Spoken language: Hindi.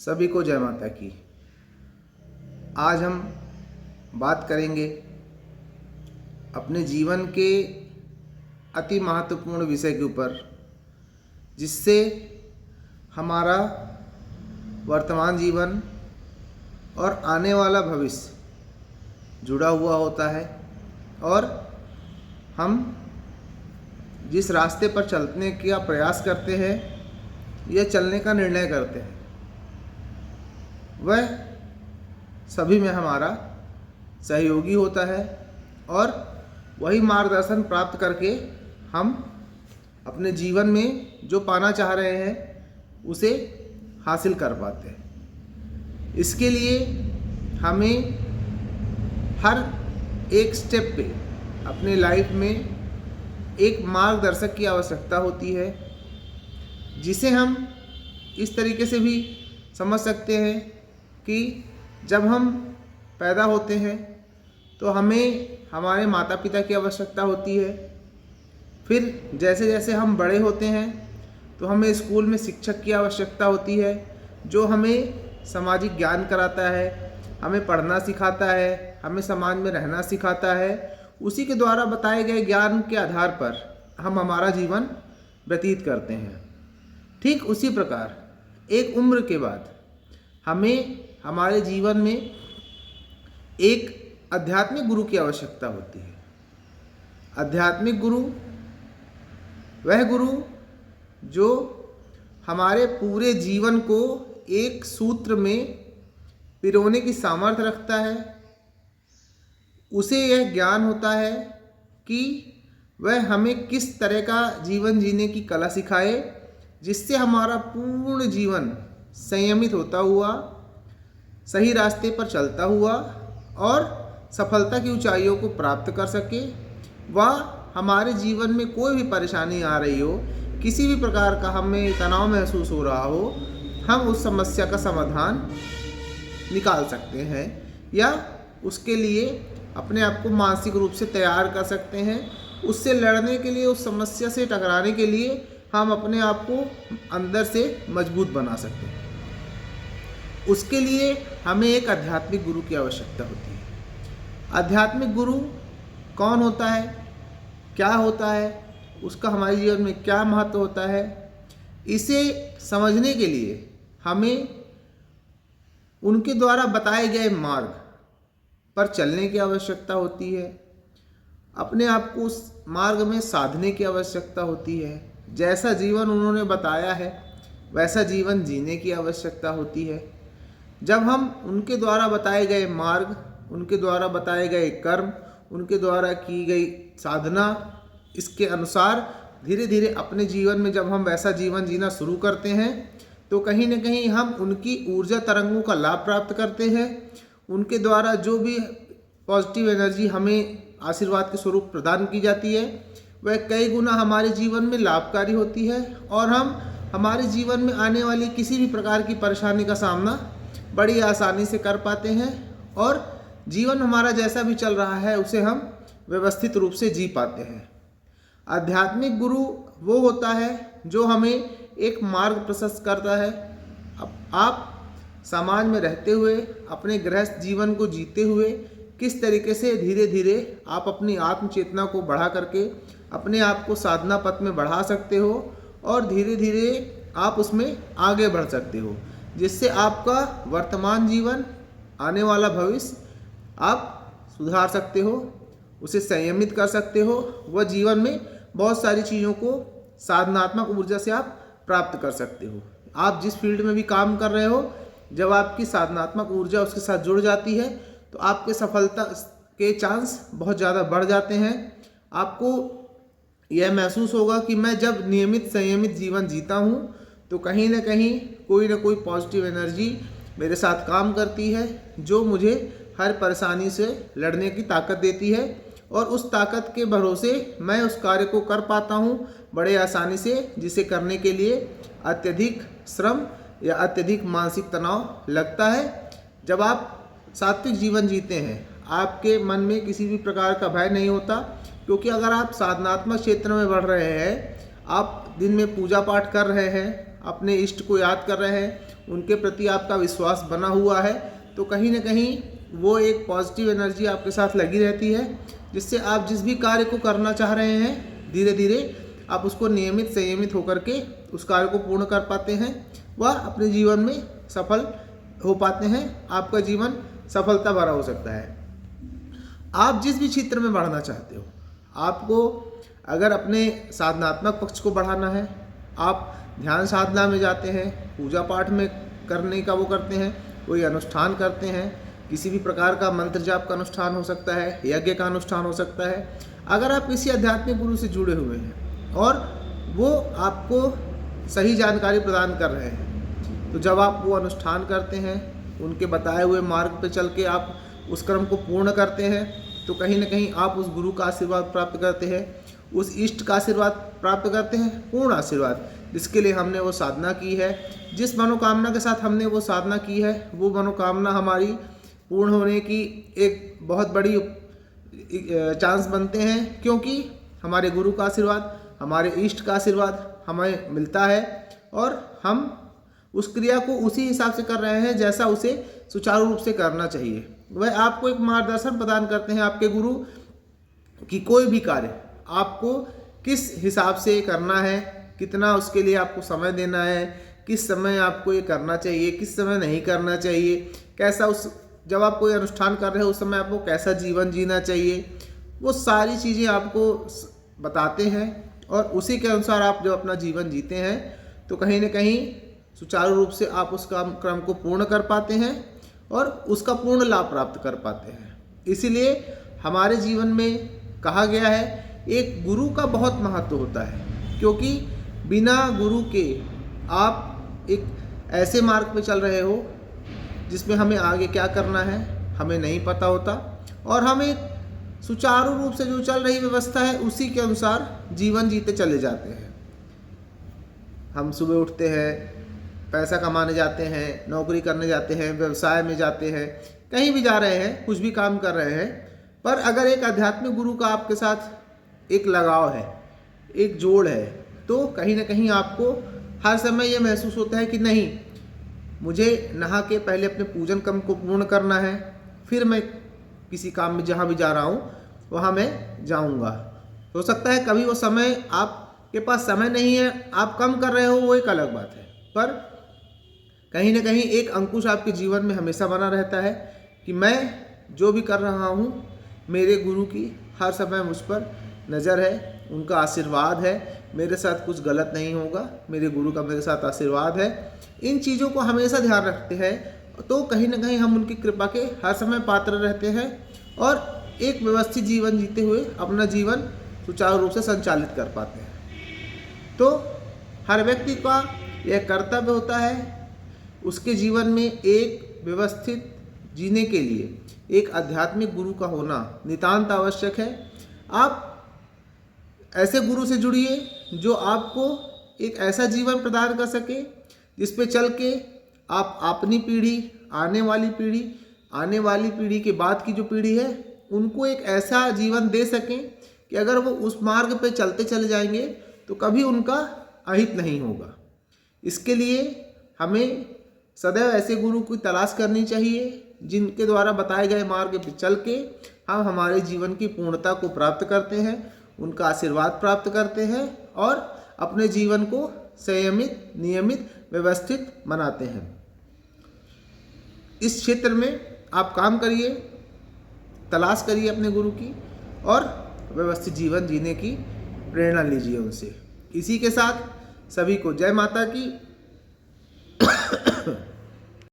सभी को जय माता की। आज हम बात करेंगे अपने जीवन के अति महत्वपूर्ण विषय के ऊपर, जिससे हमारा वर्तमान जीवन और आने वाला भविष्य जुड़ा हुआ होता है और हम जिस रास्ते पर चलने का प्रयास करते हैं या चलने का निर्णय करते हैं, वह सभी में हमारा सहयोगी होता है और वही मार्गदर्शन प्राप्त करके हम अपने जीवन में जो पाना चाह रहे हैं उसे हासिल कर पाते हैं। इसके लिए हमें हर एक स्टेप पे अपने लाइफ में एक मार्गदर्शक की आवश्यकता होती है, जिसे हम इस तरीके से भी समझ सकते हैं कि जब हम पैदा होते हैं तो हमें हमारे माता पिता की आवश्यकता होती है। फिर जैसे जैसे हम बड़े होते हैं तो हमें स्कूल में शिक्षक की आवश्यकता होती है, जो हमें सामाजिक ज्ञान कराता है, हमें पढ़ना सिखाता है, हमें समाज में रहना सिखाता है। उसी के द्वारा बताए गए ज्ञान के आधार पर हम हमारा जीवन व्यतीत करते हैं। ठीक उसी प्रकार एक उम्र के बाद हमें हमारे जीवन में एक आध्यात्मिक गुरु की आवश्यकता होती है। आध्यात्मिक गुरु वह गुरु जो हमारे पूरे जीवन को एक सूत्र में पिरोने की सामर्थ्य रखता है। उसे यह ज्ञान होता है कि वह हमें किस तरह का जीवन जीने की कला सिखाए, जिससे हमारा पूर्ण जीवन संयमित होता हुआ, सही रास्ते पर चलता हुआ और सफलता की ऊंचाइयों को प्राप्त कर सके। वह हमारे जीवन में कोई भी परेशानी आ रही हो, किसी भी प्रकार का हमें तनाव महसूस हो रहा हो, हम उस समस्या का समाधान निकाल सकते हैं या उसके लिए अपने आप को मानसिक रूप से तैयार कर सकते हैं। उससे लड़ने के लिए, उस समस्या से टकराने के लिए हम अपने आप को अंदर से मजबूत बना सकते हैं। उसके लिए हमें एक आध्यात्मिक गुरु की आवश्यकता होती है। आध्यात्मिक गुरु कौन होता है, क्या होता है, उसका हमारे जीवन में क्या महत्व होता है, इसे समझने के लिए हमें उनके द्वारा बताए गए मार्ग पर चलने की आवश्यकता होती है। अपने आप को उस मार्ग में साधने की आवश्यकता होती है। जैसा जीवन उन्होंने बताया है वैसा जीवन जीने की आवश्यकता होती है। जब हम उनके द्वारा बताए गए मार्ग, उनके द्वारा बताए गए कर्म, उनके द्वारा की गई साधना, इसके अनुसार धीरे धीरे अपने जीवन में जब हम वैसा जीवन जीना शुरू करते हैं तो कहीं न कहीं हम उनकी ऊर्जा तरंगों का लाभ प्राप्त करते हैं। उनके द्वारा जो भी पॉजिटिव एनर्जी हमें आशीर्वाद के स्वरूप प्रदान की जाती है, वह कई गुना हमारे जीवन में लाभकारी होती है और हम हमारे जीवन में आने वाली किसी भी प्रकार की परेशानी का सामना बड़ी आसानी से कर पाते हैं और जीवन हमारा जैसा भी चल रहा है उसे हम व्यवस्थित रूप से जी पाते हैं। आध्यात्मिक गुरु वो होता है जो हमें एक मार्ग प्रशस्त करता है। अब आप समाज में रहते हुए, अपने गृहस्थ जीवन को जीते हुए किस तरीके से धीरे धीरे आप अपनी आत्म चेतना को बढ़ा करके अपने आप को साधना पथ में बढ़ा सकते हो और धीरे धीरे आप उसमें आगे बढ़ सकते हो, जिससे आपका वर्तमान जीवन, आने वाला भविष्य आप सुधार सकते हो, उसे संयमित कर सकते हो। वह जीवन में बहुत सारी चीज़ों को साधनात्मक ऊर्जा से आप प्राप्त कर सकते हो। आप जिस फील्ड में भी काम कर रहे हो, जब आपकी साधनात्मक ऊर्जा उसके साथ जुड़ जाती है तो आपके सफलता के चांस बहुत ज़्यादा बढ़ जाते हैं। आपको यह महसूस होगा कि मैं जब नियमित संयमित जीवन जीता हूँ तो कहीं ना कोई पॉजिटिव एनर्जी मेरे साथ काम करती है, जो मुझे हर परेशानी से लड़ने की ताकत देती है और उस ताकत के भरोसे मैं उस कार्य को कर पाता हूँ बड़े आसानी से, जिसे करने के लिए अत्यधिक श्रम या अत्यधिक मानसिक तनाव लगता है। जब आप सात्विक जीवन जीते हैं, आपके मन में किसी भी प्रकार का भय नहीं होता, क्योंकि अगर आप साधनात्मक क्षेत्र में बढ़ रहे हैं, आप दिन में पूजा पाठ कर रहे हैं, अपने इष्ट को याद कर रहे हैं, उनके प्रति आपका विश्वास बना हुआ है, तो कहीं ना कहीं वो एक पॉजिटिव एनर्जी आपके साथ लगी रहती है, जिससे आप जिस भी कार्य को करना चाह रहे हैं धीरे धीरे आप उसको नियमित संयमित होकर के उस कार्य को पूर्ण कर पाते हैं, वह अपने जीवन में सफल हो पाते हैं। आपका जीवन सफलता भरा हो सकता है। आप जिस भी क्षेत्र में बढ़ना चाहते हो, आपको अगर अपने साधनात्मक पक्ष को बढ़ाना है, आप ध्यान साधना में जाते हैं, पूजा पाठ में करने का वो करते हैं, कोई अनुष्ठान करते हैं, किसी भी प्रकार का मंत्र जाप का अनुष्ठान हो सकता है, यज्ञ का अनुष्ठान हो सकता है। अगर आप किसी आध्यात्मिक गुरु से जुड़े हुए हैं और वो आपको सही जानकारी प्रदान कर रहे हैं, तो जब आप वो अनुष्ठान करते हैं, उनके बताए हुए मार्ग पर चल के आप उस क्रम को पूर्ण करते हैं, तो कहीं ना कहीं आप उस गुरु का आशीर्वाद प्राप्त करते हैं, उस इष्ट का आशीर्वाद प्राप्त करते हैं, पूर्ण आशीर्वाद, जिसके लिए हमने वो साधना की है। जिस मनोकामना के साथ हमने वो साधना की है, वो मनोकामना हमारी पूर्ण होने की एक बहुत बड़ी चांस बनते हैं, क्योंकि हमारे गुरु का आशीर्वाद, हमारे इष्ट का आशीर्वाद हमें मिलता है और हम उस क्रिया को उसी हिसाब से कर रहे हैं जैसा उसे सुचारू रूप से करना चाहिए। वह आपको एक मार्गदर्शन प्रदान करते हैं, आपके गुरु, कि कोई भी कार्य आपको किस हिसाब से करना है, कितना उसके लिए आपको समय देना है, किस समय आपको ये करना चाहिए, किस समय नहीं करना चाहिए, कैसा उस जब आप कोई अनुष्ठान कर रहे हो उस समय आपको कैसा जीवन जीना चाहिए, वो सारी चीज़ें आपको बताते हैं। और उसी के अनुसार आप जब अपना जीवन जीते हैं तो कहीं ना कहीं सुचारू रूप से आप उस क्रम को पूर्ण कर पाते हैं और उसका पूर्ण लाभ प्राप्त कर पाते हैं। इसीलिए हमारे जीवन में कहा गया है, एक गुरु का बहुत महत्व होता है, क्योंकि बिना गुरु के आप एक ऐसे मार्ग पे चल रहे हो जिसमें हमें आगे क्या करना है हमें नहीं पता होता, और हम एक सुचारू रूप से जो चल रही व्यवस्था है उसी के अनुसार जीवन जीते चले जाते हैं। हम सुबह उठते हैं, पैसा कमाने जाते हैं, नौकरी करने जाते हैं, व्यवसाय में जाते हैं, कहीं भी जा रहे हैं, कुछ भी काम कर रहे हैं, पर अगर एक आध्यात्मिक गुरु का आपके साथ एक लगाव है, एक जोड़ है, तो कहीं ना कहीं आपको हर समय ये महसूस होता है कि नहीं, मुझे नहा के पहले अपने पूजन कर्म को पूर्ण करना है, फिर मैं किसी काम में जहाँ भी जा रहा हूँ वहाँ मैं जाऊँगा। हो सकता है कभी वो समय आपके पास समय नहीं है, आप कम कर रहे हो, वो एक अलग बात है, पर कहीं ना कहीं एक अंकुश आपके जीवन में हमेशा बना रहता है कि मैं जो भी कर रहा हूँ मेरे गुरु की हर समय मुझ पर नज़र है, उनका आशीर्वाद है, मेरे साथ कुछ गलत नहीं होगा, मेरे गुरु का मेरे साथ आशीर्वाद है। इन चीज़ों को हमेशा ध्यान रखते हैं तो कहीं ना कहीं हम उनकी कृपा के हर समय पात्र रहते हैं और एक व्यवस्थित जीवन जीते हुए अपना जीवन सुचारू रूप से संचालित कर पाते हैं। तो हर व्यक्ति का यह कर्तव्य होता है, उसके जीवन में एक व्यवस्थित जीने के लिए एक आध्यात्मिक गुरु का होना नितांत आवश्यक है। आप ऐसे गुरु से जुड़िए जो आपको एक ऐसा जीवन प्रदान कर सके जिस पे चल के आप अपनी पीढ़ी, आने वाली पीढ़ी के बाद की जो पीढ़ी है उनको एक ऐसा जीवन दे सकें कि अगर वो उस मार्ग पे चलते चले जाएंगे तो कभी उनका अहित नहीं होगा। इसके लिए हमें सदैव ऐसे गुरु की तलाश करनी चाहिए जिनके द्वारा बताए गए मार्ग पे चल के हम हमारे जीवन की पूर्णता को प्राप्त करते हैं, उनका आशीर्वाद प्राप्त करते हैं और अपने जीवन को संयमित, नियमित, व्यवस्थित बनाते हैं। इस क्षेत्र में आप काम करिए, तलाश करिए अपने गुरु की और व्यवस्थित जीवन जीने की प्रेरणा लीजिए उनसे। इसी के साथ सभी को जय माता की।